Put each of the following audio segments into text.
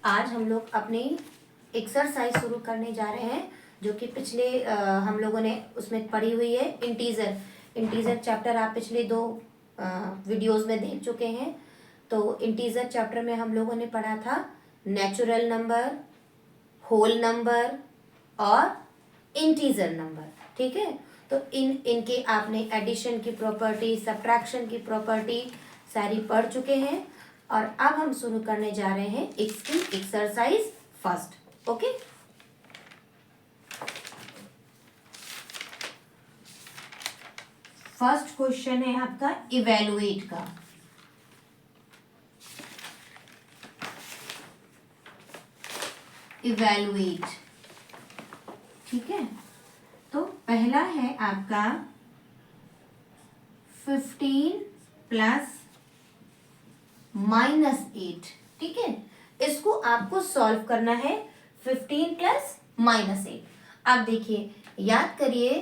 आज हम लोग अपनी एक्सरसाइज शुरू करने जा रहे हैं जो कि पिछले हम लोगों ने उसमें पढ़ी हुई है। इंटीजर चैप्टर आप पिछले दो वीडियोस में देख चुके हैं। तो इंटीजर चैप्टर में हम लोगों ने पढ़ा था नेचुरल नंबर, होल नंबर और इंटीजर नंबर। ठीक है, तो इनके आपने एडिशन की प्रॉपर्टी, सब्ट्रैक्शन की प्रॉपर्टी सारी पढ़ चुके हैं। और अब हम शुरू करने जा रहे हैं इसकी exercise first. Okay, first question है आपका इवेलुएट का। इवेलुएट, ठीक है। तो पहला है आपका 15 प्लस -8। ठीक है, इसको आपको सॉल्व करना है। 15 प्लस -8। अब देखिए, याद करिए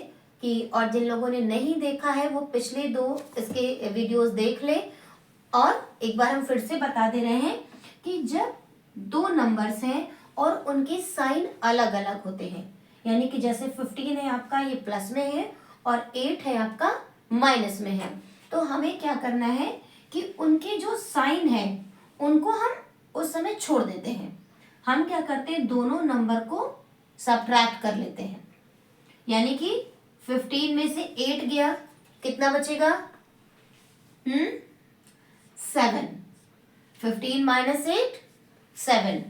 कि और जिन लोगों ने नहीं देखा है वो पिछले दो इसके वीडियोस देख ले। और एक बार हम फिर से बता दे रहे हैं कि जब दो नंबर्स हैं और उनके साइन अलग अलग होते हैं, यानी कि जैसे 15 है आपका, ये प्लस में है, और 8 है आपका माइनस में है, तो हमें क्या करना है कि उनके जो साइन है उनको हम उस समय छोड़ देते हैं। हम क्या करते हैं, दोनों नंबर को सब्ट्रैक्ट कर लेते हैं। यानी कि 15 में से 8 गया, कितना बचेगा? 7। 15 माइनस 8 7।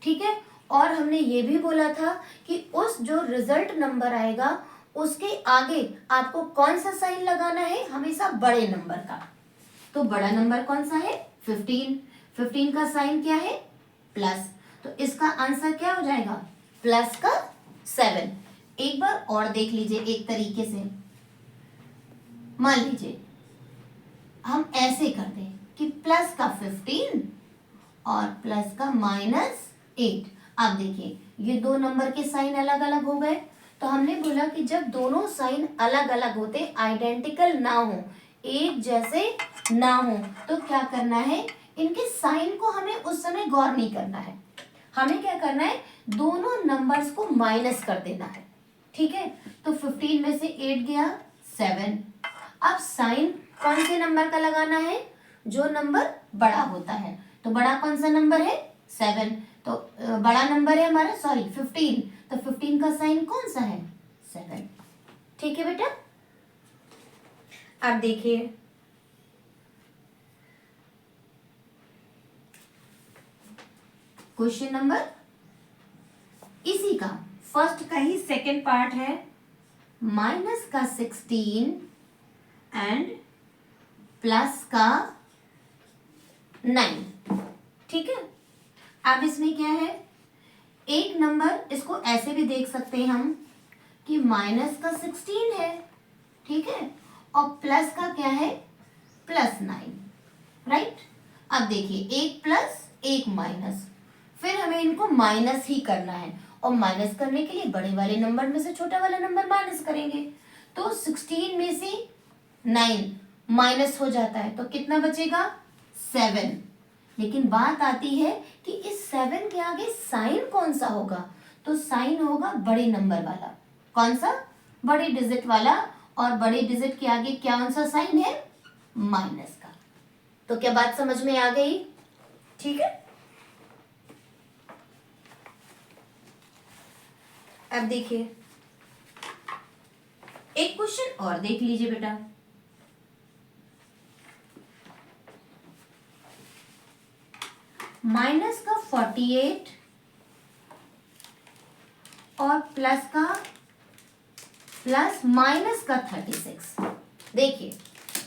ठीक है, और हमने ये भी बोला था कि उस जो रिजल्ट नंबर आएगा उसके आगे आपको कौन सा साइन लगाना है, हमेशा बड़े नंबर का। तो बड़ा नंबर कौन सा है? 15। 15 का साइन क्या है? प्लस। तो इसका आंसर क्या हो जाएगा? प्लस का 7। एक बार और देख लीजिए एक तरीके से। मान लीजिए हम ऐसे कर दें कि प्लस का 15 और प्लस का -8। अब देखिए ये दो नंबर के साइन अलग अलग हो गए। तो हमने बोला कि जब दोनों साइन अलग अलग होते, आइडेंटिकल ना हो, एक जैसे ना हो, तो क्या करना है, इनके साइन को हमें उस समय गौर नहीं करना है। हमें क्या करना है, दोनों नंबर्स को माइनस कर देना है। ठीक है, तो 15 में से 8 गया 7। अब साइन कौन से नंबर का लगाना है? जो नंबर बड़ा होता है। तो बड़ा कौन सा नंबर है? 7। तो बड़ा नंबर है हमारा, सॉरी 15, तो 15 का साइन कौन सा है? 7। ठीक है बेटा, अब देखिए क्वेश्चन नंबर इसी का फर्स्ट का ही सेकेंड पार्ट है। माइनस का 16 एंड प्लस का 9। ठीक है, अब इसमें क्या है, एक नंबर, इसको ऐसे भी देख सकते हैं हम कि माइनस का 16 है, ठीक है, और प्लस का क्या है? प्लस 9। राइट। अब देखिए एक प्लस एक माइनस, फिर हमें इनको माइनस ही करना है, और माइनस करने के लिए बड़े वाले नंबर में से छोटा वाला नंबर माइनस करेंगे। तो 16 में से 9 माइनस हो जाता है, तो कितना बचेगा? 7। लेकिन बात आती है कि इस 7 के आगे साइन कौन सा होगा? तो साइन होगा बड़े नंबर वाला। कौन सा? बड़े डिजिट वाला। और बड़े डिजिट के आगे कौन सा साइन है? माइनस का। तो क्या बात समझ में आ गई? ठीक है, अब देखिए एक क्वेश्चन और देख लीजिए बेटा। माइनस का 48 और प्लस माइनस का 36। देखिए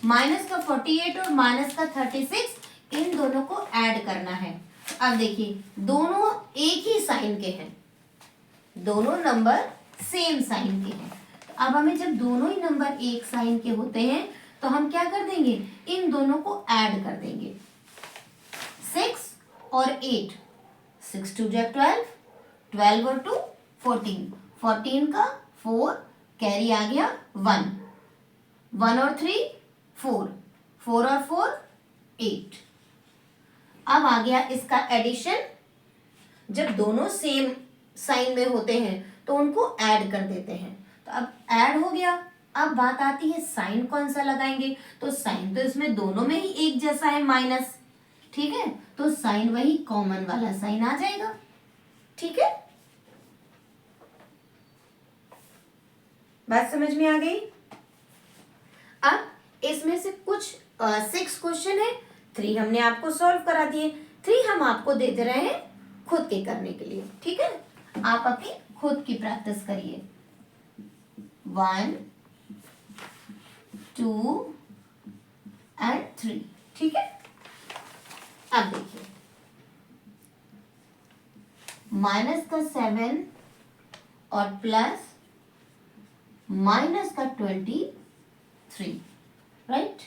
माइनस का 48 और माइनस का 36, इन दोनों को ऐड करना है। अब देखिए दोनों एक ही साइन के हैं, दोनों नंबर सेम साइन के हैं। तो अब हमें जब दोनों ही नंबर एक साइन के होते हैं तो हम क्या कर देंगे, इन दोनों को ऐड कर देंगे। 6 और 8, 6 2 जा 12, 12 और 2 14, 14 का 4 कैरी आ गया 1, 1 और 3 4, 4 और 4 8। अब आ गया इसका एडिशन। जब दोनों सेम साइन में होते हैं तो उनको ऐड कर देते हैं। तो अब ऐड हो गया, अब बात आती है साइन कौन सा लगाएंगे, तो साइन तो इसमें दोनों में ही एक जैसा है माइनस, ठीक है, तो साइन वही कॉमन वाला साइन आ जाएगा, ठीक है। बात समझ में आ गई। अब इसमें से कुछ 6 क्वेश्चन है, 3 हमने आपको सॉल्व करा दिए, 3 हम आपको दे दे रहे हैं खुद के करने के लिए, ठीक है। आप अपनी खुद की प्रैक्टिस करिए। 1 2 एंड 3, ठीक है। अब देखिए माइनस का 7 और प्लस माइनस का 23, राइट,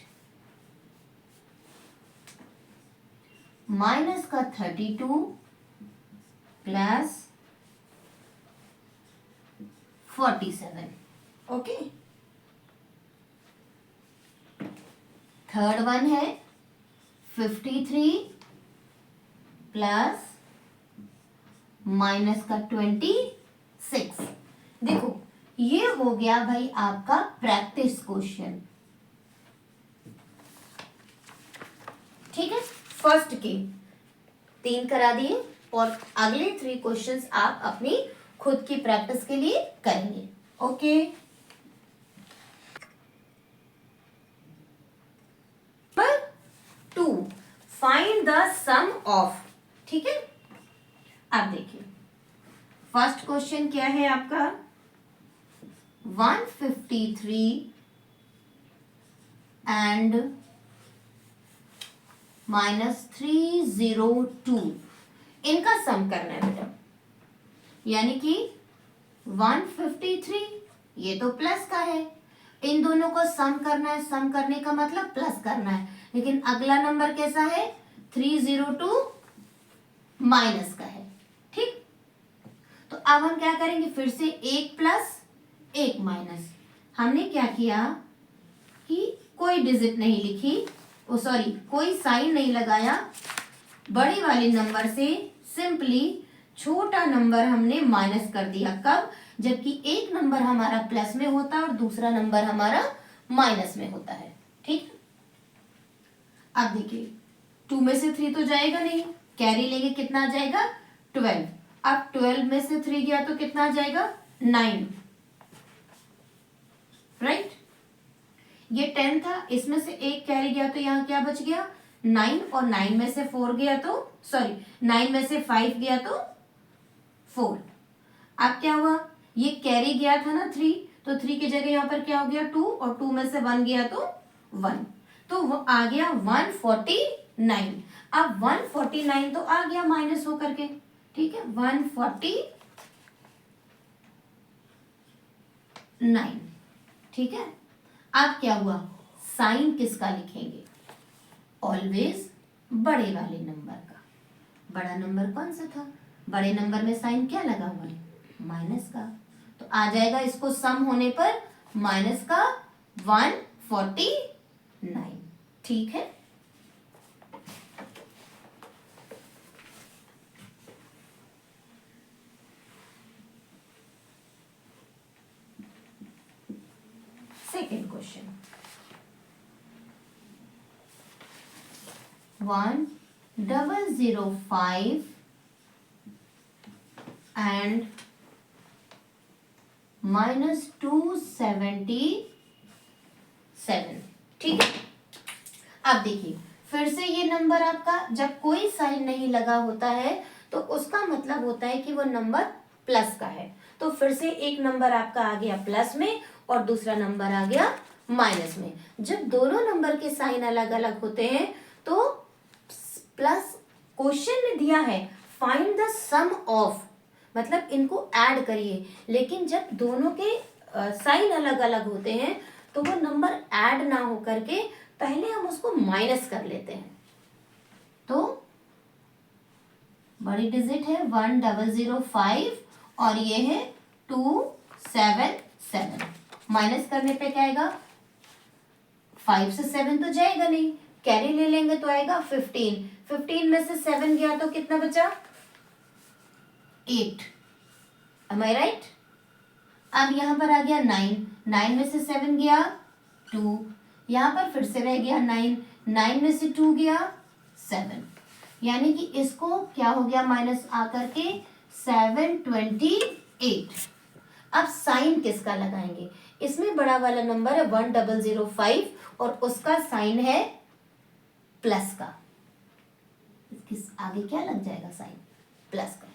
माइनस का 32 प्लस 47, ओके। थर्ड वन है 53 प्लस माइनस का 26। देखो ये हो गया भाई आपका प्रैक्टिस क्वेश्चन, ठीक है। फर्स्ट के 3 करा दिए और अगले 3 क्वेश्चंस आप अपनी खुद की प्रैक्टिस के लिए करेंगे, okay. Number 2 find the sum of, ठीक है। अब देखिए फर्स्ट क्वेश्चन क्या है आपका, 153 एंड -302, इनका सम करना है बेटा, यानी कि 153 ये तो प्लस का है, इन दोनों को सम करना है, सम करने का मतलब प्लस करना है, लेकिन अगला नंबर कैसा है 302 माइनस का है, ठीक। तो अब हम क्या करेंगे, फिर से 1 प्लस 1 माइनस, हमने क्या किया कि कोई डिजिट नहीं लिखी, सॉरी कोई साइन नहीं लगाया, बड़े वाले नंबर से सिंपली छोटा नंबर हमने माइनस कर दिया, कब, जबकि एक नंबर हमारा प्लस में होता है और दूसरा नंबर हमारा माइनस में होता है, ठीक। अब देखिए 2 में से 3 तो जाएगा नहीं, कैरी लेंगे, कितना आ जाएगा 12, अब 12 में से 3 गया तो कितना आ जाएगा 9, राइट। ये 10 था, इसमें से एक कैरी गया तो यहाँ क्या बच गया 9, और 9 में से 4 गया तो, सॉरी 9 में से 5 गया तो 4। अब क्या हुआ, ये कैरी गया था ना 3, तो 3 की जगह यहाँ पर क्या हो गया 2, और 2 में से 1 गया तो 1, तो वो आ गया 149। अब 149 तो आ गया माइनस होकर के, ठीक है, 149, ठीक है। अब क्या हुआ, साइन किसका लिखेंगे, ऑलवेज बड़े वाले नंबर का। बड़ा नंबर कौन सा था, बड़े नंबर में साइन क्या लगा हुआ है माइनस का, तो आ जाएगा इसको सम होने पर माइनस का 149, ठीक है। सेकेंड क्वेश्चन, 1005 एंड -277, ठीक है। अब देखिए फिर से ये नंबर आपका जब कोई साइन नहीं लगा होता है तो उसका मतलब होता है कि वो नंबर प्लस का है, तो फिर से एक नंबर आपका आ गया प्लस में और दूसरा नंबर आ गया माइनस में। जब दोनों नंबर के साइन अलग अलग होते हैं तो प्लस, क्वेश्चन में दिया है फाइंड द सम ऑफ, मतलब इनको ऐड करिए, लेकिन जब दोनों के साइन अलग अलग होते हैं तो वो नंबर ऐड ना हो करके पहले हम उसको माइनस कर लेते हैं। तो बड़ी डिजिट है 1005 और ये है 277, माइनस करने पे क्या आएगा, 5 से 7 तो जाएगा नहीं, कैरी ले लेंगे तो आएगा 15, 15 में से 7 गया तो कितना बचा 8, am I right? अब यहाँ पर आ गया 9, 9 में से 7 गया 2, यहाँ पर फिर से रह गया 9, 9 में से 2 गया 7, यानी कि इसको क्या हो गया माइनस आकर के 728। अब साइन किसका लगाएंगे? इसमें बड़ा वाला नंबर है 1005 और उसका साइन है प्लस का। किस आगे क्या लग जाएगा? साइन प्लस का।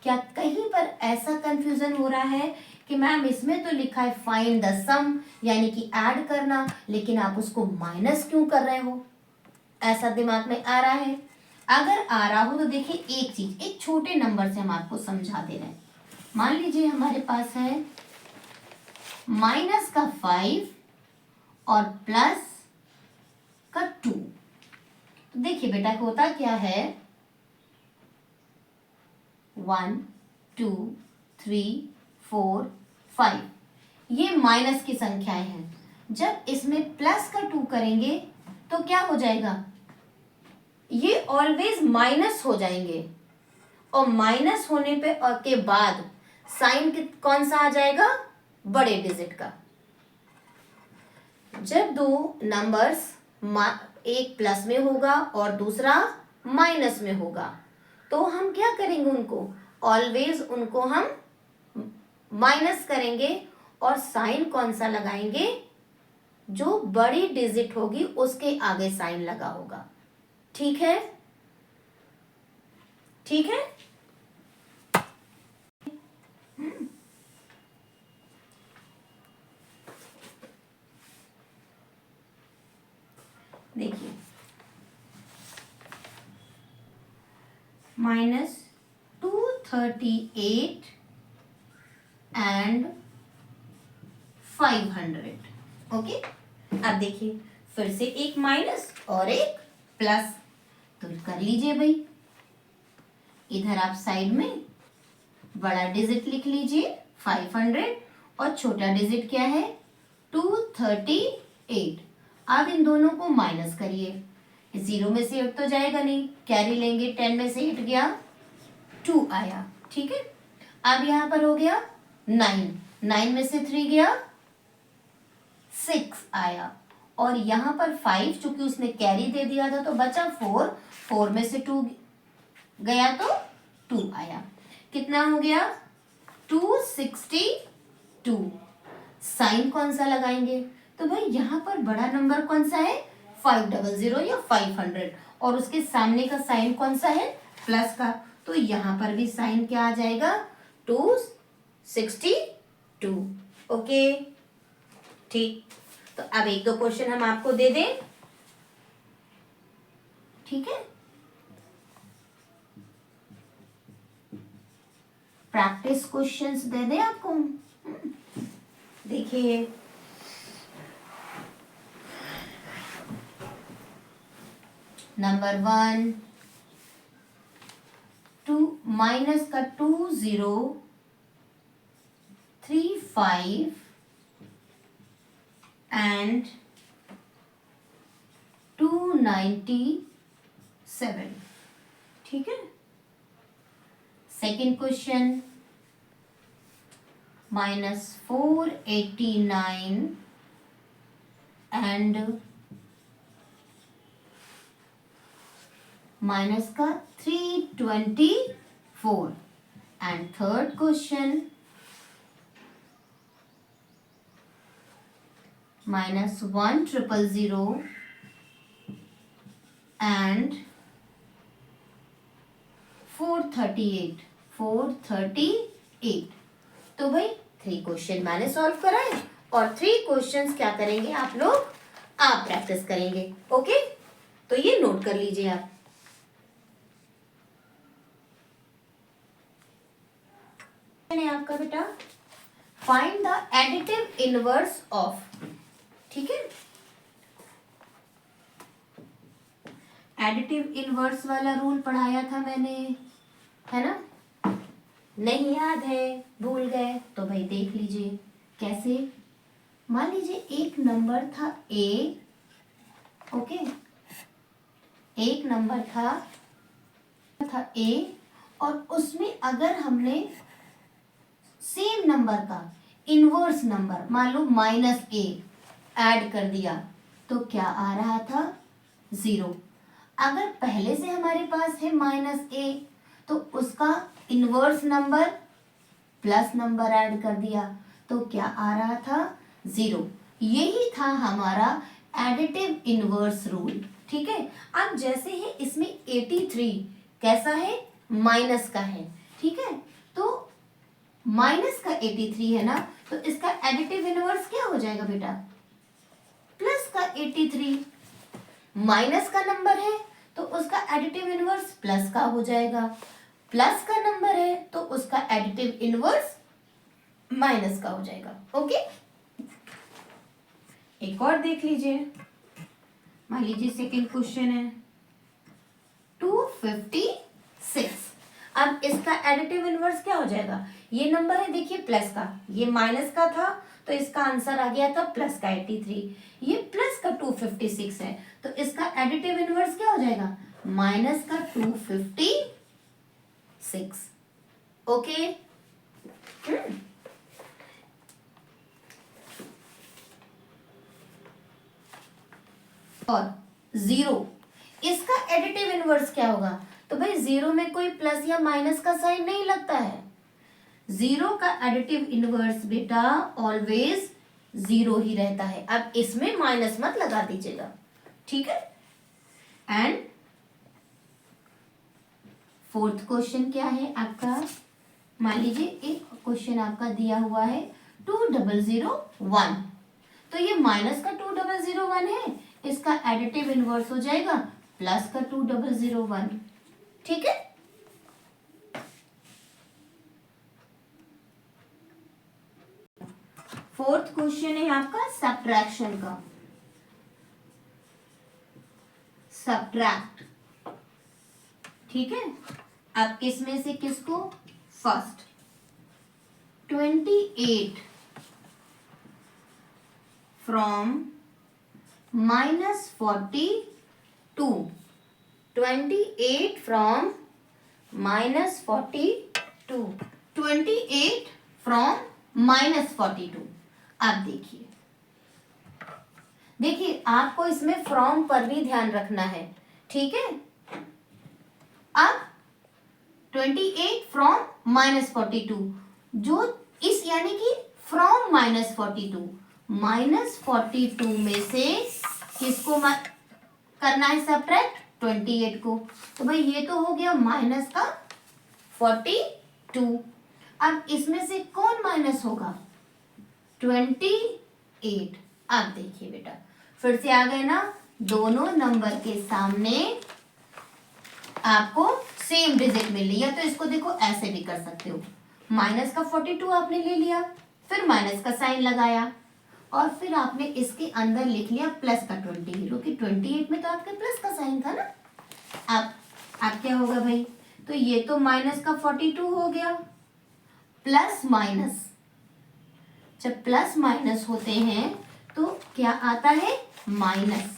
क्या कहीं पर ऐसा कंफ्यूजन हो रहा है कि मैम इसमें तो लिखा है फाइंड द सम, यानी कि ऐड करना, लेकिन आप उसको माइनस क्यों कर रहे हो? ऐसा दिमाग में आ रहा है? अगर आ रहा हो तो देखिए एक चीज, एक छोटे नंबर से हम आपको समझा दे रहे हैं। मान लीजिए हमारे पास है माइनस का 5 और प्लस का 2। तो देखिए बेटा होता क्या है, 1 2 3 4 5 ये माइनस की संख्याएं हैं। जब इसमें प्लस का 2 करेंगे तो क्या हो जाएगा? ये ऑलवेज माइनस हो जाएंगे और माइनस होने पे और के बाद साइन कौन सा आ जाएगा? बड़े डिजिट का। जब दो नंबर्स एक प्लस में होगा और दूसरा माइनस में होगा तो हम क्या करेंगे? उनको ऑलवेज उनको हम माइनस करेंगे और साइन कौन सा लगाएंगे? जो बड़ी डिजिट होगी उसके आगे साइन लगा होगा। ठीक है? ठीक है? देखिए -238 एंड 500। ओके, अब देखिए फिर से एक माइनस और एक प्लस, तो कर लीजिए भाई। इधर आप साइड में बड़ा डिजिट लिख लीजिए 500 और छोटा डिजिट क्या है? 238। अब इन दोनों को माइनस करिए। 0 में से 8 तो जाएगा नहीं, कैरी लेंगे, 10 में से 8 गया 2 आया। ठीक है, अब यहां पर हो गया 9, 9 में से 3 गया 6 आया और यहां पर 5 चूंकि उसने कैरी दे दिया था तो बचा 4, 4 में से 2 गया तो 2 आया। कितना हो गया? 262। साइन कौन सा लगाएंगे? तो भाई यहाँ पर बड़ा नंबर कौन सा है? 500 या 500 और उसके सामने का साइन कौन सा है? प्लस का। तो यहाँ पर भी साइन क्या आ जाएगा? 262। ओके, ठीक। तो अब एक दो क्वेश्चन हम आपको दे दें। ठीक है, प्रैक्टिस क्वेश्चंस दे दें आपको। देखिए नंबर 1, 2 माइनस का 2035 एंड 297। ठीक है, सेकेंड क्वेश्चन -489 एंड माइनस का 324 एंड थर्ड क्वेश्चन -1000 एंड 438। तो भाई 3 क्वेश्चन मैंने सॉल्व कराए और 3 क्वेश्चंस क्या करेंगे आप लोग? आप प्रैक्टिस करेंगे। ओके, तो ये नोट कर लीजिए आप। आपका बेटा find the additive inverse of. ठीक है, एडिटिव इनवर्स वाला रूल पढ़ाया था मैंने, है ना? नहीं याद है, भूल गए तो भाई देख लीजिए कैसे। मान लीजिए एक नंबर था a, ओके, एक नंबर था a और उसमें अगर हमने सेम नंबर का इनवर्स नंबर मान लो -a ऐड कर दिया तो क्या आ रहा था 0। अगर पहले से हमारे पास है -a तो उसका inverse number plus number add कर दिया तो क्या आ रहा था 0। यही था हमारा एडिटिव इनवर्स रूल। ठीक है, अब जैसे है इसमें 83 कैसा है, माइनस का है। ठीक है, तो माइनस का 83 है ना, तो इसका एडिटिव इनवर्स क्या हो जाएगा बेटा, प्लस का 83। माइनस का नंबर है तो उसका एडिटिव इनवर्स प्लस का हो जाएगा, प्लस का नंबर है तो उसका एडिटिव इनवर्स माइनस का हो जाएगा। ओके, एक और देख लीजिए, मान लीजिए सेकंड क्वेश्चन है 256। अब इसका एडिटिव इनवर्स क्या हो जाएगा, ये नंबर है देखिए प्लस का, ये माइनस का था तो इसका आंसर आ गया था प्लस का 83, ये प्लस का 256 है तो इसका एडिटिव इनवर्स क्या हो जाएगा, माइनस का 256। ओके, और 0 इसका एडिटिव इनवर्स क्या होगा, तो भाई 0 में कोई प्लस या माइनस का साइन नहीं लगता है। 0 का एडिटिव इनवर्स बेटा ऑलवेज 0 ही रहता है। अब इसमें माइनस मत लगा दीजिएगा, ठीक है। एंड फोर्थ क्वेश्चन क्या है आपका, मान लीजिए एक क्वेश्चन आपका दिया हुआ है 2001, तो ये माइनस का 2001 है, इसका एडिटिव इनवर्स हो जाएगा प्लस का 2001। ठीक है, फोर्थ क्वेश्चन है आपका सब्ट्रैक्शन का, सब्ट्रैक्ट। ठीक है, अब किसमें से किसको, फर्स्ट 28 फ्रॉम -42, 28 फ्रॉम -42, 28 फ्रॉम -42। अब देखिए देखिए आपको इसमें फ्रॉम पर भी ध्यान रखना है, ठीक है। अब 28 फ्रॉम -42, जो इस यानी कि फ्रॉम -42, -42 में से किसको करना है सब्ट्रैक्ट, 28 को, तो भाई ये तो हो गया माइनस का 42। अब इसमें से कौन माइनस होगा, 28। अब देखिए बेटा फिर से आ गए ना, दोनों नंबर के सामने आपको सेम डिजिट मिल रही है, तो इसको देखो ऐसे भी कर सकते हो, माइनस का 42 आपने ले लिया, फिर माइनस का साइन लगाया और फिर आपने इसके अंदर लिख लिया प्लस का 20, क्योंकि 28 में तो आपके प्लस का साइन था ना। अब क्या होगा भाई, तो ये तो माइनस का 42 हो गया, प्लस माइनस, जब प्लस माइनस होते हैं तो क्या आता है, माइनस।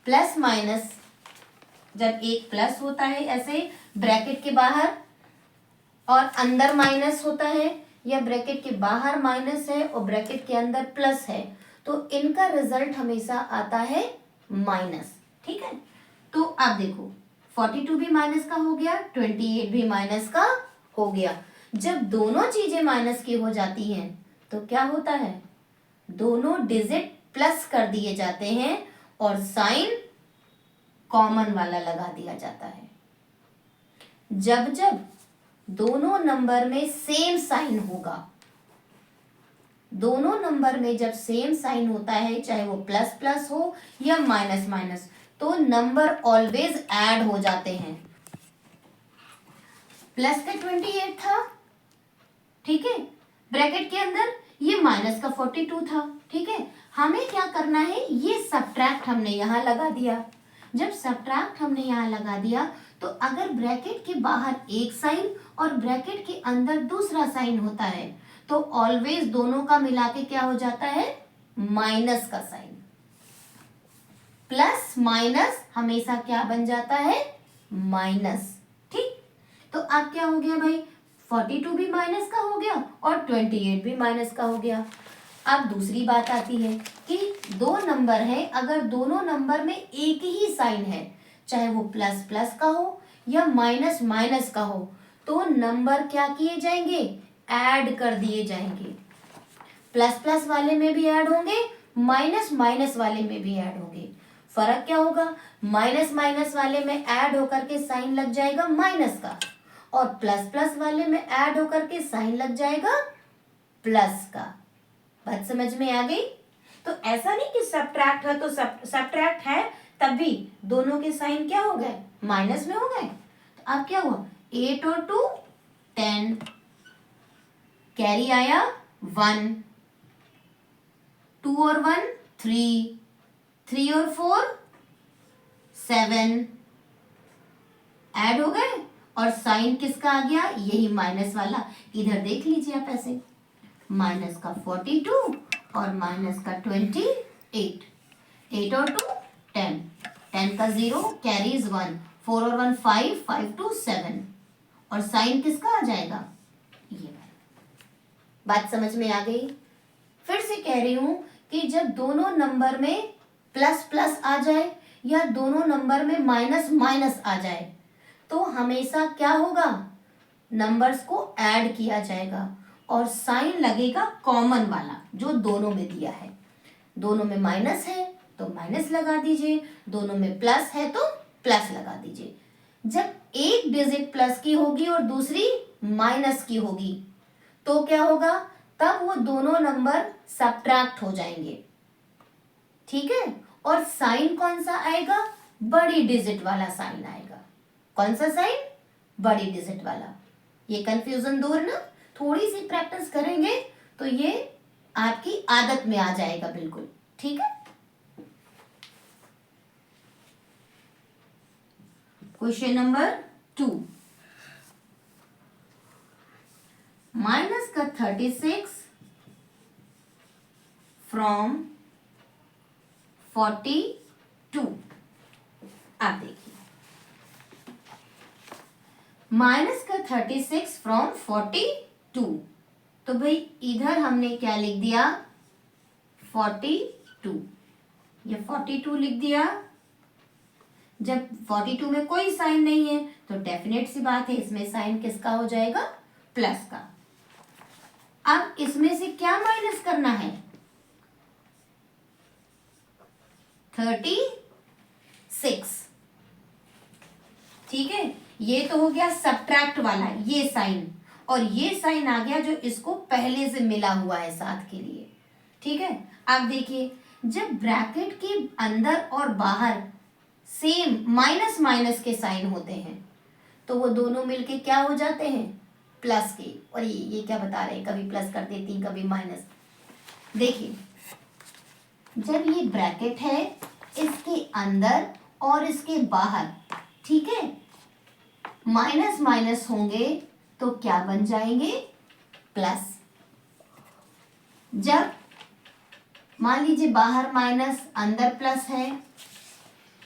प्लस माइनस जब एक प्लस होता है ऐसे ब्रैकेट के बाहर और अंदर माइनस होता है, या ब्रैकेट के बाहर माइनस है और ब्रैकेट के अंदर प्लस है, तो इनका रिजल्ट हमेशा आता है माइनस। ठीक है, तो अब देखो 42 भी माइनस का हो गया, 28 भी माइनस का हो गया। जब दोनों चीजें माइनस की हो जाती हैं तो क्या होता है, दोनों डिजिट प्लस कर दिए जाते हैं और साइन कॉमन वाला लगा दिया जाता है। जब जब दोनों नंबर में सेम साइन होगा, दोनों नंबर में जब सेम साइन होता है, चाहे वो प्लस प्लस हो या माइनस माइनस, तो नंबर ऑलवेज ऐड हो जाते हैं। प्लस का 28 था, ठीक है, ब्रैकेट के अंदर ये माइनस का 42 था, ठीक है। हमें क्या करना है, ये सब्ट्रैक्ट हमने यहां लगा दिया। जब सब्ट्रैक्ट हमने यहां लगा दिया तो अगर ब्रैकेट के बाहर एक साइन और ब्रैकेट के अंदर दूसरा साइन होता है तो ऑलवेज दोनों का मिला के क्या हो जाता है, माइनस का साइन। प्लस माइनस हमेशा क्या बन जाता है, माइनस। ठीक, तो अब क्या हो गया भाई, 42 भी माइनस का हो गया और 28 भी माइनस का हो गया। अब दूसरी बात आती है कि दो नंबर हैं, अगर दोनों नंबर में एक ही साइन है, चाहे वो प्लस प्लस का हो या माइनस माइनस का हो, तो नंबर क्या किए जाएंगे, ऐड कर दिए जाएंगे। प्लस प्लस वाले में भी ऐड होंगे, माइनस माइनस वाले में भी ऐड होंगे। फर्क क्या होगा, माइनस माइनस वाले में ऐड होकर के साइन लग जाएगा माइनस का, और प्लस प्लस वाले में ऐड होकर के साइन लग जाएगा प्लस का। बात समझ में आ गई। तो ऐसा नहीं कि सब्ट्रैक्ट है तो सब्ट्रैक्ट है तब भी दोनों के साइन क्या हो गए, माइनस में हो गए। तो अब क्या हुआ, 8 और 2 10, कैरी आया 1, 2 और 1 3, 3 और 4 7, ऐड हो गए और साइन किसका आ गया, यही माइनस वाला। इधर देख लीजिए आप, ऐसे माइनस का 42 और माइनस का 28, 8 और 2 10, 10 का 0 कैरीज 1, 4 और 1 5, 5 2 7, और साइन किसका आ जाएगा, ये। बात समझ में आ गई। फिर से कह रही हूं कि जब दोनों नंबर में प्लस प्लस आ जाए या दोनों नंबर में माइनस माइनस आ जाए, तो हमेशा क्या होगा, नंबर्स को ऐड किया जाएगा और साइन लगेगा कॉमन वाला जो दोनों में दिया है। दोनों में माइनस है तो माइनस लगा दीजिए, दोनों में प्लस है तो प्लस लगा दीजिए। जब एक डिजिट प्लस की होगी और दूसरी माइनस की होगी तो क्या होगा, तब वो दोनों नंबर सब्ट्रैक्ट हो जाएंगे। ठीक है, और साइन कौन सा आएगा, बड़ी डिजिट वाला साइन आएगा। कौन सा साइन, बड़ी डिजिट वाला। ये कंफ्यूजन दूर ना, थोड़ी सी प्रैक्टिस करेंगे तो ये आपकी आदत में आ जाएगा बिल्कुल। ठीक है, क्वेश्चन नंबर 2, माइनस का 36 फ्रॉम 42। आप देखिए, माइनस का 36 फ्रॉम 42, तो भाई इधर हमने क्या लिख दिया, 42, ये 42 लिख दिया। जब 42 में कोई साइन नहीं है तो डेफिनेट सी बात है इसमें साइन किसका हो जाएगा, प्लस का। अब इसमें से क्या माइनस करना है, 36। ठीक है, ये तो हो गया सब्ट्रैक्ट वाला ये साइन, और ये साइन आ गया जो इसको पहले से मिला हुआ है साथ के लिए। ठीक है, अब देखिए, जब ब्रैकेट के अंदर और बाहर सेम माइनस माइनस के साइन होते हैं तो वो दोनों मिलके क्या हो जाते हैं, प्लस के। और ये क्या बता रहे हैं, कभी प्लस कर देती कभी माइनस। देखिए, जब ये ब्रैकेट है इसके अंदर और इसके बाहर, ठीक है, माइनस माइनस होंगे तो क्या बन जाएंगे, प्लस। जब मान लीजिए बाहर माइनस अंदर प्लस है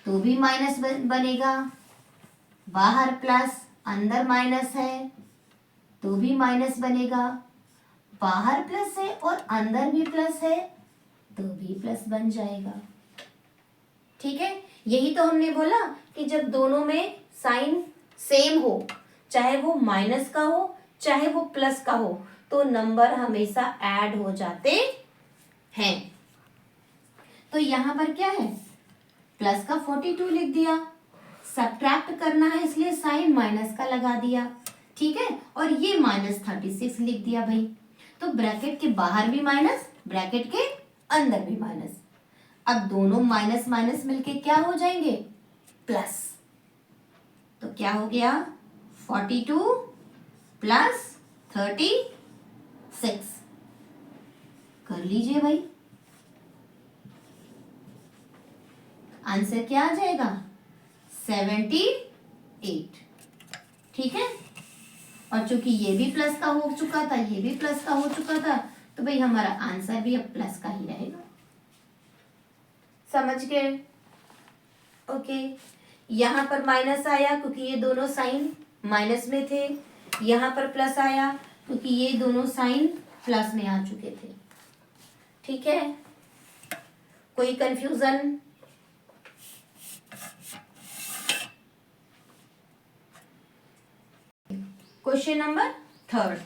तो भी माइनस बनेगा, बाहर प्लस अंदर माइनस है तो भी माइनस बनेगा, बाहर प्लस है और अंदर भी प्लस है तो भी प्लस बन जाएगा। ठीक है, यही तो हमने बोला कि जब दोनों में साइन सेम हो, चाहे वो माइनस का हो चाहे वो प्लस का हो, तो नंबर हमेशा ऐड हो जाते हैं। तो यहां पर क्या है, प्लस का 42 लिख दिया, सब्ट्रैक्ट करना है इसलिए साइन माइनस का लगा दिया। ठीक है, और ये माइनस 36 लिख दिया भाई। तो ब्रैकेट के बाहर भी माइनस, ब्रैकेट के अंदर भी माइनस। अब दोनों माइनस माइनस मिलके क्या हो जाएंगे, प्लस। तो क्या हो गया, 42 प्लस 36। कर लीजिए भाई, आंसर क्या आ जाएगा, 78। ठीक है, और चूंकि ये भी प्लस का हो चुका था, ये भी प्लस का हो चुका था, तो भाई हमारा आंसर भी अब प्लस का ही रहेगा। समझ गए, ओके। यहाँ पर माइनस आया क्योंकि ये दोनों साइन माइनस में थे, यहाँ पर प्लस आया क्योंकि ये दोनों साइन प्लस में आ चुके थे। ठीक है, कोई कंफ्यूजन? क्वेश्चन नंबर 3,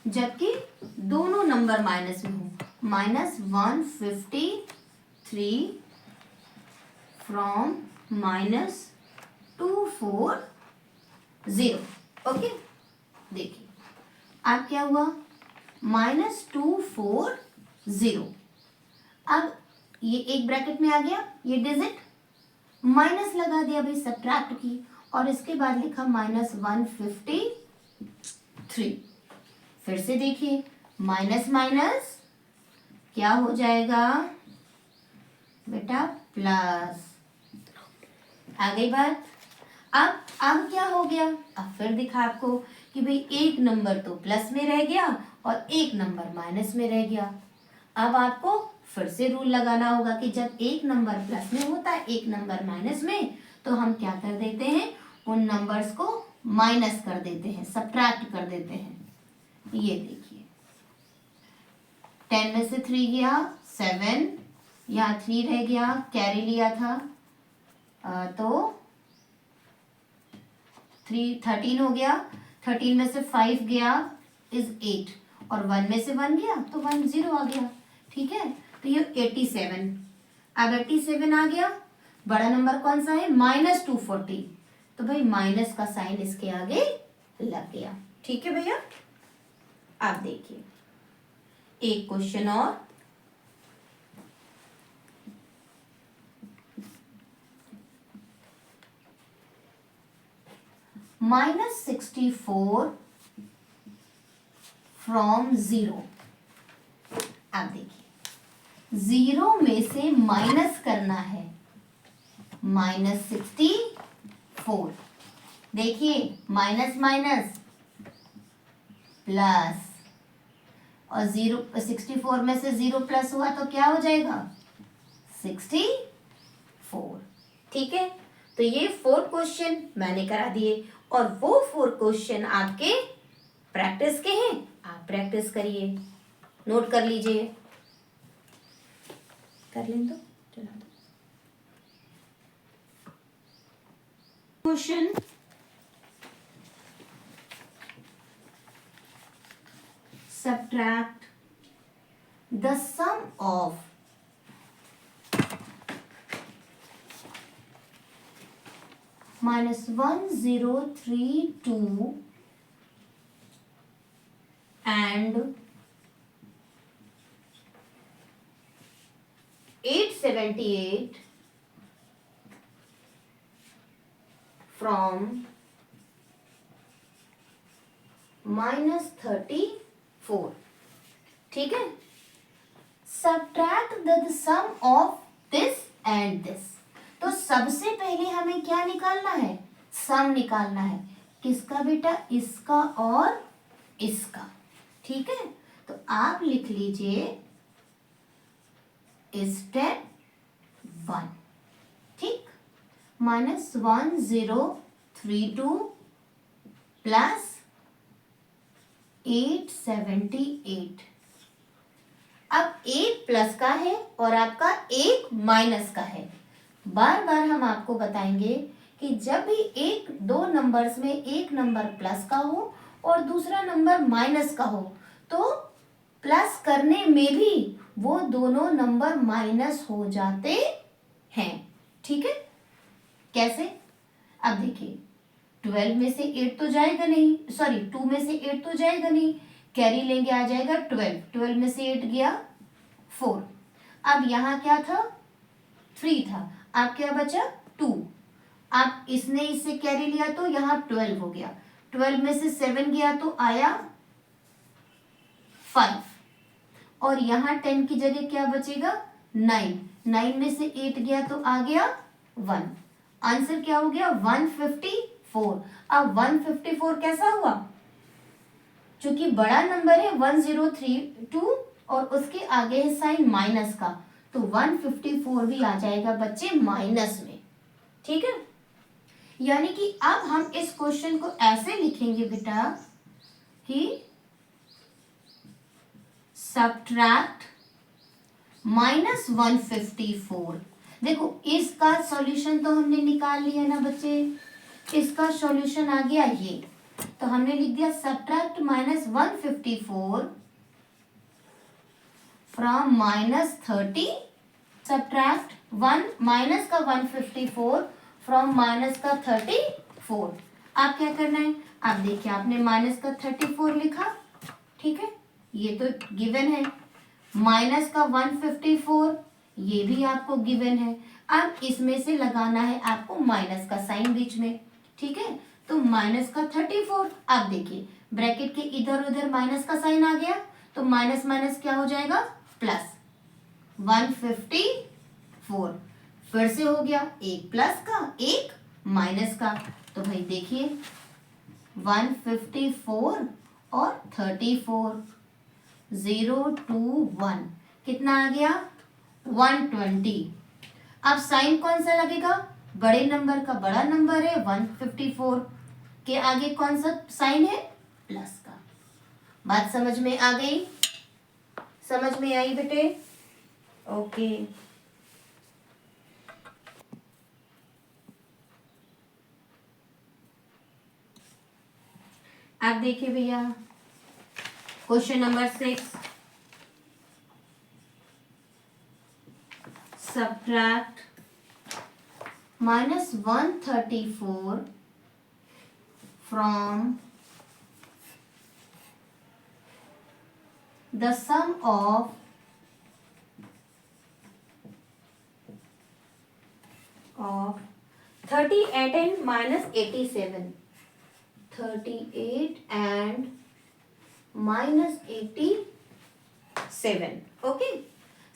जबकि दोनों नंबर माइनस में हो, -153 फ्रॉम -240। ओके, देखिए अब क्या हुआ, -240। अब ये एक ब्रैकेट में आ गया, ये डिजिट माइनस लगा दिया भाई, सब्ट्रैक्ट की, और इसके बाद लिखा -153। फिर से देखिए, माइनस माइनस क्या हो जाएगा बेटा, प्लस। आ गई बात? अब क्या हो गया, अब फिर दिखा आपको कि भाई एक नंबर तो प्लस में रह गया और एक नंबर माइनस में रह गया। अब आपको फिर से रूल लगाना होगा कि जब एक नंबर प्लस में होता है, एक नंबर माइनस में, तो हम क्या कर देते हैं, उन नंबर्स को माइनस कर देते हैं, सब्ट्रैक्ट कर देते हैं। ये देखिए, 10 में से 3 गया 7, यहाँ 3 रह गया, कैरी लिया था तो 13 हो गया, 13 में से 5 गया इज 8, और 1 में से 1 गया तो 1 0 आ गया। ठीक है, तो ये 87। अब 87 आ गया, बड़ा नंबर कौन सा है, -240, तो भाई माइनस का साइन इसके आगे लग गया। ठीक है भैया, आप देखिए एक क्वेश्चन और, -64 फ्रॉम 0। आप देखिए, 0 में से माइनस करना है, -64। देखिए माइनस माइनस प्लस, और 64 में से 0 प्लस हुआ तो क्या हो जाएगा, 64। ठीक है, तो ये 4 क्वेश्चन मैंने करा दिए, और वो 4 क्वेश्चन आपके प्रैक्टिस के हैं, आप प्रैक्टिस करिए, नोट कर लीजिए। कर लें तो चला दो question. Subtract the sum of -1032 and 878 from -34। ठीक है, subtract the sum of this and this. तो सबसे पहले हमें क्या निकालना है, सम निकालना है। किसका बेटा, इसका और इसका। ठीक है, तो आप लिख लीजिए स्टेप 1। ठीक, -1032 प्लस 878। अब एक प्लस का है और आपका एक माइनस का है। बार बार हम आपको बताएंगे कि जब भी एक दो नंबर्स में एक नंबर प्लस का हो और दूसरा नंबर माइनस का हो, तो प्लस करने में भी वो दोनों नंबर माइनस हो जाते हैं। ठीक है, कैसे? अब देखिए, 12 में से 8 तो जाएगा नहीं, सॉरी 2 में से 8 तो जाएगा नहीं, कैरी लेंगे आ जाएगा 12, 12 में से 8 गया 4। अब यहाँ क्या था, 3 था, अब क्या बचा 2। अब इसने इससे कैरी लिया तो यहाँ 12 हो गया, 12 में से 7 गया तो आया 5, और यहाँ 10 की जगह क्या बचेगा 9, 9 में से 8 गया तो आ गया 1। आंसर क्या हो गया 154। अब 154 कैसा हुआ, चूंकि बड़ा नंबर है 1032 और उसके आगे है साइन माइनस का, तो 154 भी आ जाएगा बच्चे माइनस में। ठीक है, यानी कि अब हम इस क्वेश्चन को ऐसे लिखेंगे बेटा कि सब्ट्रैक्ट -154। देखो इसका सॉल्यूशन तो हमने निकाल लिया ना बच्चे, इसका सॉल्यूशन आ गया ये, तो हमने लिख दिया सब्ट्रैक्ट -154 फ्रॉम -30, सब्ट्रैक्ट माइनस का 154 फ्रॉम माइनस का 34। आप क्या करना है, आप देखिए आपने माइनस का 34 लिखा, ठीक है, ये तो गिवन है, माइनस का 154 ये भी आपको गिवन है। अब इसमें से लगाना है आपको माइनस का साइन बीच में, ठीक है, तो माइनस का 34। अब देखिए ब्रैकेट के इधर उधर माइनस का साइन आ गया, तो माइनस माइनस क्या हो जाएगा, प्लस 154। फिर से हो गया एक प्लस का एक माइनस का, तो भाई देखिए 154 और 34, 0 2 1 कितना आ गया 120। अब साइन कौन सा लगेगा, बड़े नंबर का बड़ा नंबर है 154 के आगे कौन सा साइन है, प्लस का। बात समझ में आ गई, समझ में आई बेटे, ओके। आप देखिए भैया question number 6, subtract -134 from the sum of 38 and -87, 38 and -87, okay,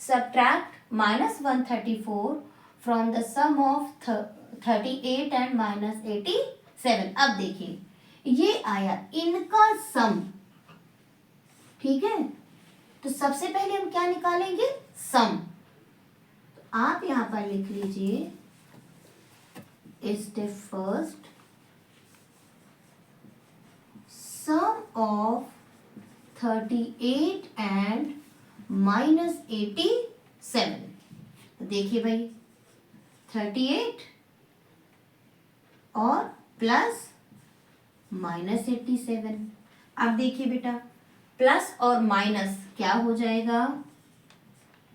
subtract -134 from the sum of 38 and -87। अब देखिए ये आया इनका सम, ठीक है, तो सबसे पहले हम क्या निकालेंगे, सम। तो आप यहां पर लिख लीजिए step first, sum of 38 and -87। तो देखिए भाई 38 और प्लस -87। अब देखिए बेटा प्लस और माइनस क्या हो जाएगा,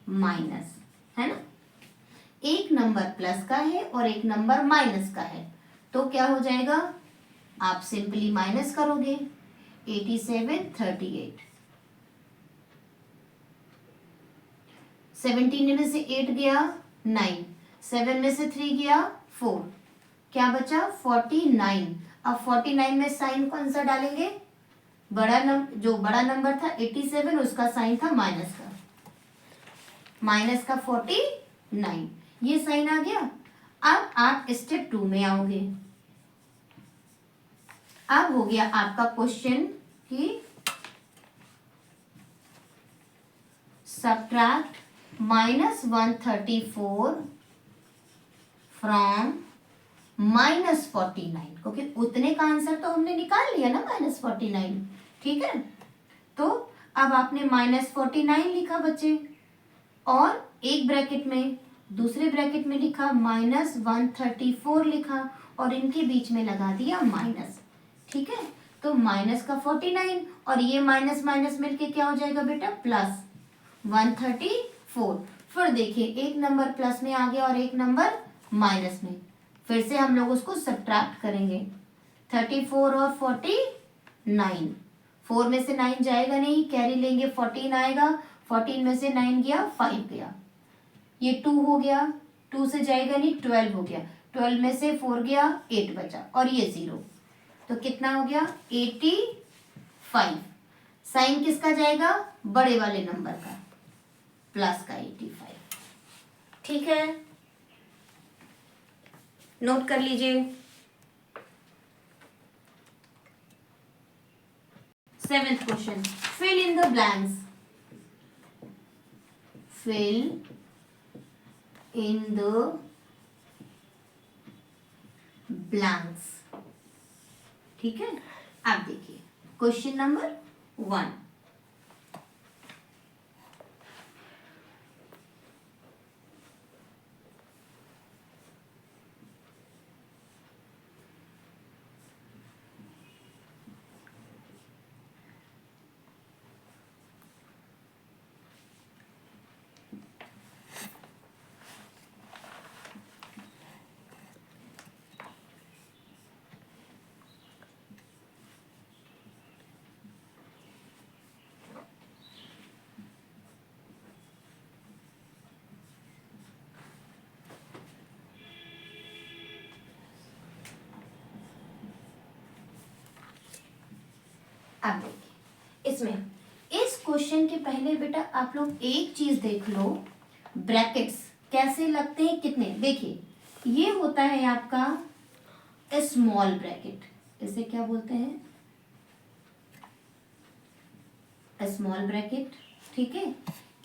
माइनस, है ना, एक नंबर प्लस का है और एक नंबर माइनस का है, तो क्या हो जाएगा, आप सिंपली माइनस करोगे 87 38, 17 में से 8 गया 9, 7 में से 3 गया 4, क्या बचा 49। अब 49 में साइन कौन सा डालेंगे, जो बड़ा नंबर था 87 उसका साइन था माइनस का, माइनस का 49, ये साइन आ गया। अब आप स्टेप 2 में आओगे, अब हो गया आपका क्वेश्चन कि सब्ट्रैक्ट -134 फ्रॉम -49, क्योंकि उतने का आंसर तो हमने निकाल लिया ना -49, ठीक है, तो अब आपने -49 लिखा बच्चे, और एक ब्रैकेट में दूसरे ब्रैकेट में लिखा -134 लिखा, और इनके बीच में लगा दिया माइनस, ठीक है, तो माइनस का 49 और ये माइनस माइनस मिलके क्या हो जाएगा बेटा, प्लस 134। फिर देखिए एक नंबर प्लस में आ गया और एक नंबर माइनस में, फिर से हम लोग उसको सब्ट्रैक्ट करेंगे, 34 और 49, 4 में से 9 जाएगा नहीं, कैरी लेंगे 14 आएगा, 14 में से 9 गया 5 गया, ये 2 हो गया, 2 से जाएगा नहीं 12 हो गया, 12 में से 4 गया 8 बचा, और ये 0, तो कितना हो गया 85। साइन किसका जाएगा, बड़े वाले नंबर का, प्लस का 85, ठीक है, नोट कर लीजिए। 7th question, fill in the blanks, fill in the blanks. ठीक है, अब देखिए क्वेश्चन नंबर 1। अब देखिए इसमें, इस क्वेश्चन के पहले बेटा आप लोग एक चीज देख लो, ब्रैकेट्स कैसे लगते हैं, कितने। देखिए ये होता है आपका स्मॉल ब्रैकेट, इसे क्या बोलते हैं, स्मॉल ब्रैकेट। ठीक है,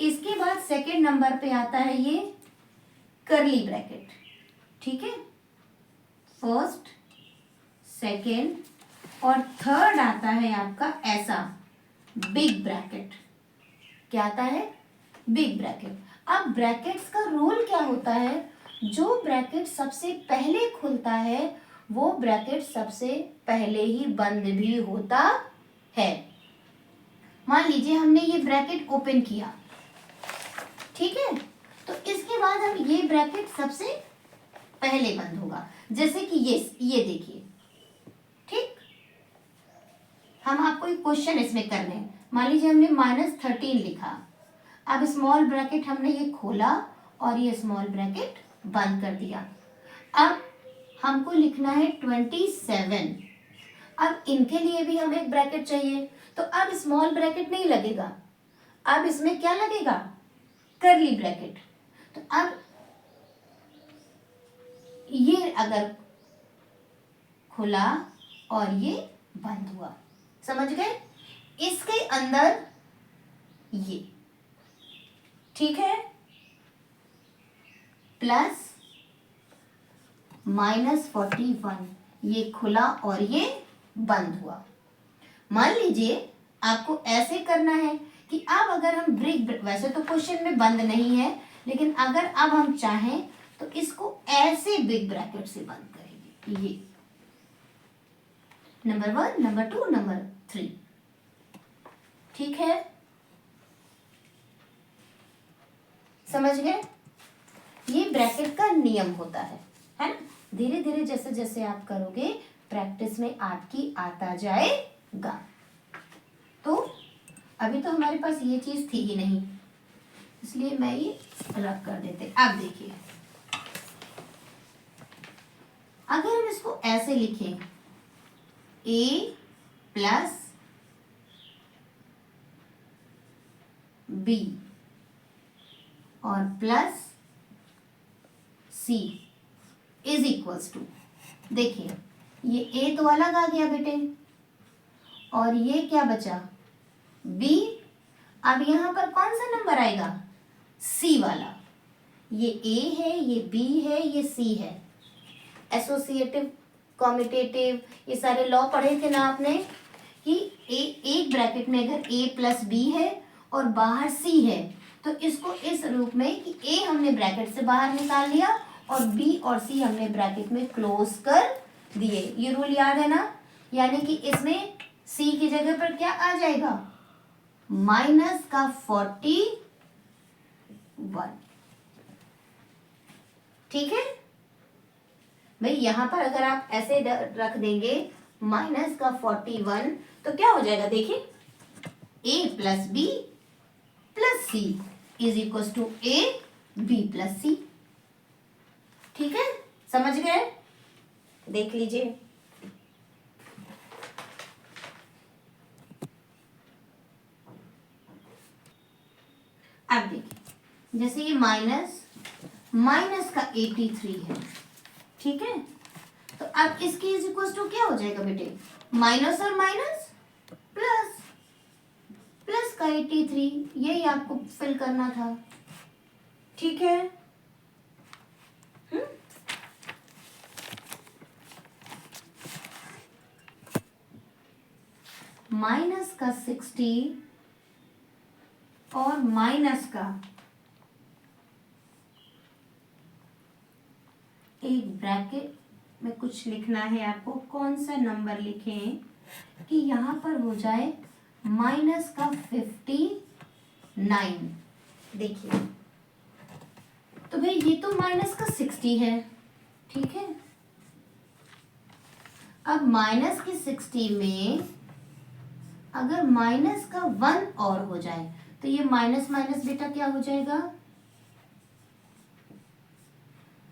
इसके बाद सेकेंड नंबर पे आता है ये करली ब्रैकेट। ठीक है, फर्स्ट, सेकेंड और थर्ड आता है आपका ऐसा बिग ब्रैकेट। क्या आता है, बिग ब्रैकेट। अब ब्रैकेट्स का रूल क्या होता है, जो ब्रैकेट सबसे पहले खुलता है वो ब्रैकेट सबसे पहले ही बंद भी होता है। मान लीजिए हमने ये ब्रैकेट ओपन किया, ठीक है, तो इसके बाद हम ये ब्रैकेट सबसे पहले बंद होगा, जैसे कि ये देखिए। ठीक, हम आपको एक क्वेश्चन इसमें कर रहे हैं। मान लीजिए हमने -13 लिखा, अब स्मॉल ब्रैकेट हमने ये खोला और ये स्मॉल ब्रैकेट बंद कर दिया। अब हमको लिखना है 27। अब इनके लिए भी हमें एक ब्रैकेट चाहिए, तो अब स्मॉल ब्रैकेट नहीं लगेगा, अब इसमें क्या लगेगा, करली ब्रैकेट। तो अब ये अगर खुला और ये बंद हुआ, समझ गए, इसके अंदर ये, ठीक है, प्लस -41, ये खुला और ये बंद हुआ। मान लीजिए आपको ऐसे करना है कि अब अगर हम वैसे तो क्वेश्चन में बंद नहीं है, लेकिन अगर अब हम चाहें तो इसको ऐसे बिग ब्रैकेट से बंद करेंगे, ये नंबर 1, नंबर 2, नंबर 3। ठीक है, समझ गए, ये ब्रैकेट का नियम होता है ना। धीरे धीरे जैसे जैसे आप करोगे प्रैक्टिस में आपकी आता जाएगा। तो अभी तो हमारे पास ये चीज थी ही नहीं, इसलिए मैं ये रख कर देते। अब देखिए अगर हम इसको ऐसे लिखें, a प्लस b और plus c is equals to, देखिए ये a तो अलग आ गया बेटे, और ये क्या बचा, b। अब यहां पर कौन सा नंबर आएगा, c वाला। ये a है, ये b है, ये c है। एसोसिएटिव, कॉम्यूटेटिव, ये सारे लॉ पढ़े थे ना आपने, कि एक ब्रैकेट में अगर a प्लस b है और बाहर c है, तो इसको इस रूप में कि a हमने ब्रैकेट से बाहर निकाल लिया और b और c हमने ब्रैकेट में क्लोज कर दिए। ये रूल याद है ना, यानी कि इसमें c की जगह पर क्या आ जाएगा, -41। ठीक है भाई, यहां पर अगर आप ऐसे रख देंगे -41, तो क्या हो जाएगा, देखिए a plus b plus c is equal to a b plus c। ठीक है, समझ गए, देख लीजिए। अब देखिए जैसे ये माइनस का 83 है, ठीक है, तो अब इसकी इज इक्वल टू क्या हो जाएगा बेटे, माइनस और माइनस प्लस का 83, यही आपको फिल करना था। ठीक है, माइनस का 60 और माइनस का एक ब्रैकेट में कुछ लिखना है आपको। कौन सा नंबर लिखें कि यहाँ पर हो जाए माइनस का 59। देखिए तो भाई ये तो माइनस का 60 है, ठीक है। अब माइनस की 60 में अगर माइनस का 1 और हो जाए तो ये माइनस माइनस बेटा क्या हो जाएगा,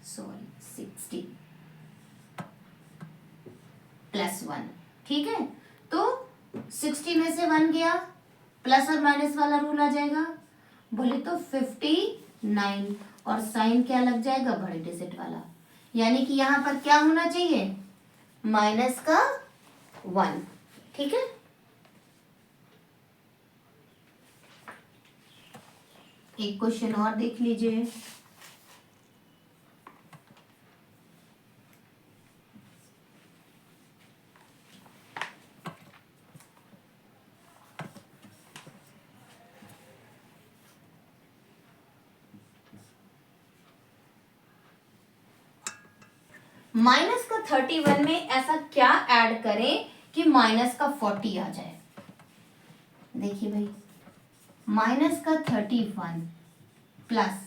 सॉरी 60 प्लस 1, ठीक है। तो 60 में से 1 गया, प्लस और माइनस वाला रूल आ जाएगा, बोले तो 59 और साइन क्या लग जाएगा, बड़े डिजिट वाला। यानी कि यहाँ पर क्या होना चाहिए, माइनस का 1, ठीक है। एक क्वेश्चन और देख लीजिए। माइनस का 31 में ऐसा क्या ऐड करें कि माइनस का 40 आ जाए। देखिए भाई, माइनस का 31 प्लस,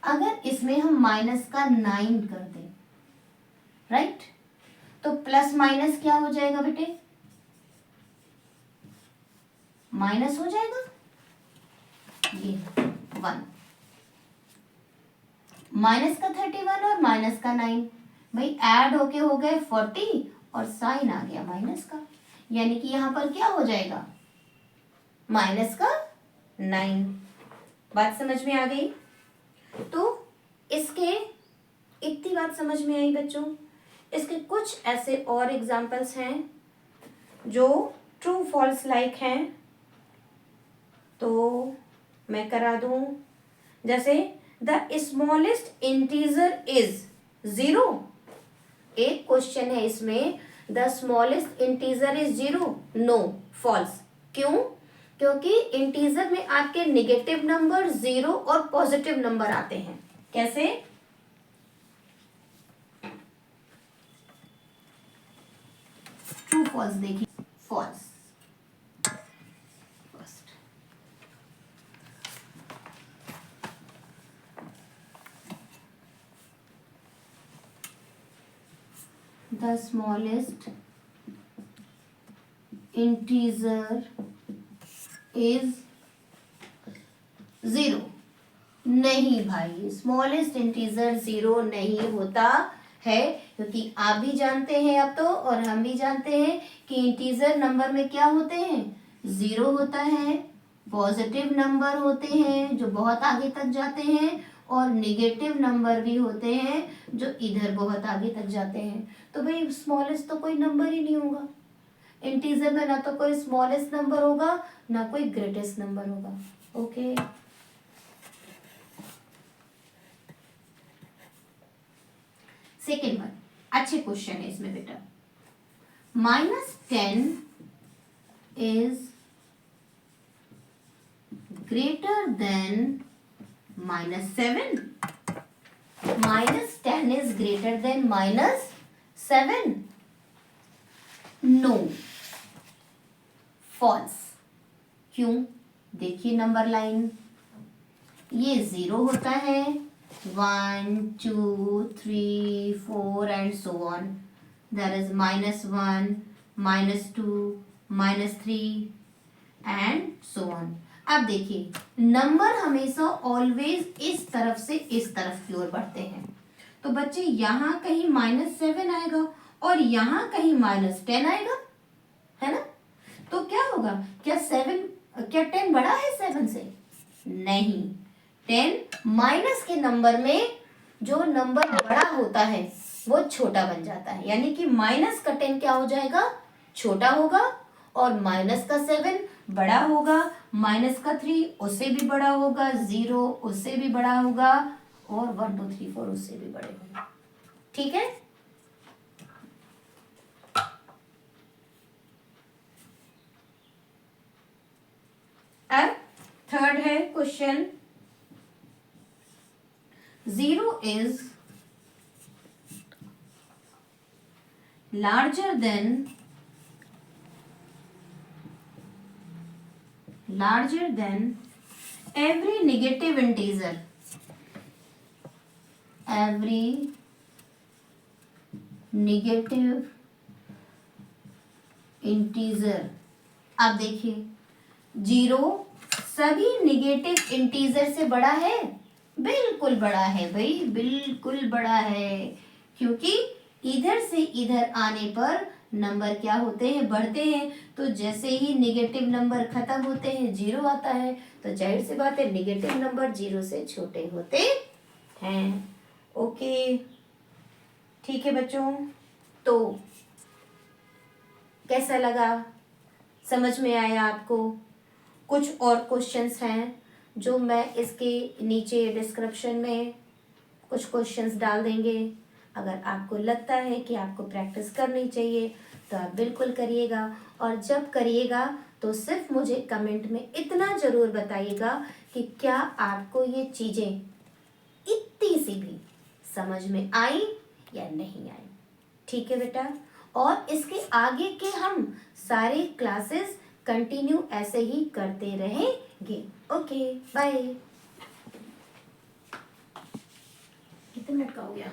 अगर इसमें हम माइनस का 9 कर दें, राइट, तो प्लस माइनस क्या हो जाएगा बेटे, माइनस हो जाएगा, ये 1, माइनस का 31 और माइनस का 9 भाई ऐड होके हो गए 40 और साइन आ गया माइनस का, यानी कि यहां पर क्या हो जाएगा, माइनस का 9। बात समझ में आ गई। तो इसके इतनी बात समझ में आई बच्चों। इसके कुछ ऐसे और एग्जाम्पल्स हैं जो ट्रू फॉल्स लाइक हैं, तो मैं करा दूं। जैसे द स्मॉलेस्ट इंटीजर इज 0। एक क्वेश्चन है इसमें, the smallest integer is 0, no, false. क्यों? क्योंकि इंटीजर में आपके नेगेटिव नंबर 0 और पॉजिटिव नंबर आते हैं। कैसे? ट्रू फॉल्स देखिए, false first. The smallest integer is 0। नहीं भाई, स्मॉलेस्ट इंटीजर 0 नहीं होता है, क्योंकि आप भी जानते हैं अब तो, और हम भी जानते हैं कि इंटीजर नंबर में क्या होते हैं, 0 होता है, पॉजिटिव नंबर होते हैं जो बहुत आगे तक जाते हैं, और नेगेटिव नंबर भी होते हैं जो इधर बहुत आगे तक जाते हैं। तो भाई स्मॉलेस्ट तो कोई नंबर ही नहीं होगा इंटीजर में, ना तो कोई स्मॉलेस्ट नंबर होगा ना कोई ग्रेटेस्ट नंबर होगा। ओके, सेकेंड वन अच्छे क्वेश्चन है इसमें बेटा। -10 is greater than -7। -10 is greater than -7, no, false. क्यों? देखिए नंबर लाइन, ये 0 होता है, 1 2 3 4 and so on, there is -1 -2 -3 and so on. अब देखिए नंबर हमेशा ऑलवेज इस तरफ से इस तरफ की ओर बढ़ते हैं, तो बच्चे यहां कहीं -7 आएगा और यहां कहीं -10 आएगा, है ना। तो क्या होगा, क्या 10 बड़ा है 7 से? नहीं, 10 माइनस के नंबर में जो नंबर बड़ा होता है वो छोटा बन जाता है, यानी कि माइनस का 10 क्या हो जाएगा, छोटा होगा, और माइनस का 7 बड़ा होगा, माइनस का 3 उससे भी बड़ा होगा, 0 उससे भी बड़ा होगा, और 1 2 3 4 उससे भी बड़े होंगे। ठीक है, थर्ड है question, 0 is larger than every negative integer. Every negative integer. आप देखिए 0 सभी निगेटिव इंटीजर से बड़ा है, बिल्कुल बड़ा है भाई, बिल्कुल बड़ा है, क्योंकि इधर से इधर आने पर नंबर क्या होते हैं, बढ़ते हैं। तो जैसे ही निगेटिव नंबर खत्म होते हैं 0 आता है, तो जाहिर सी बात है निगेटिव नंबर 0 से छोटे होते हैं। ओके, ठीक है बच्चों, तो कैसा लगा, समझ में आया आपको? कुछ और क्वेश्चंस हैं जो मैं इसके नीचे डिस्क्रिप्शन में कुछ क्वेश्चंस डाल देंगे। अगर आपको लगता है कि आपको प्रैक्टिस करनी चाहिए तो आप बिल्कुल करिएगा, और जब करिएगा तो सिर्फ मुझे कमेंट में इतना ज़रूर बताइएगा कि क्या आपको ये चीज़ें इतनी सी भी समझ में आई या नहीं आई। ठीक है बेटा, और इसके आगे के हम सारे क्लासेस कंटिन्यू ऐसे ही करते रहेंगे। Okay bye. कितने मिनट का हो गया?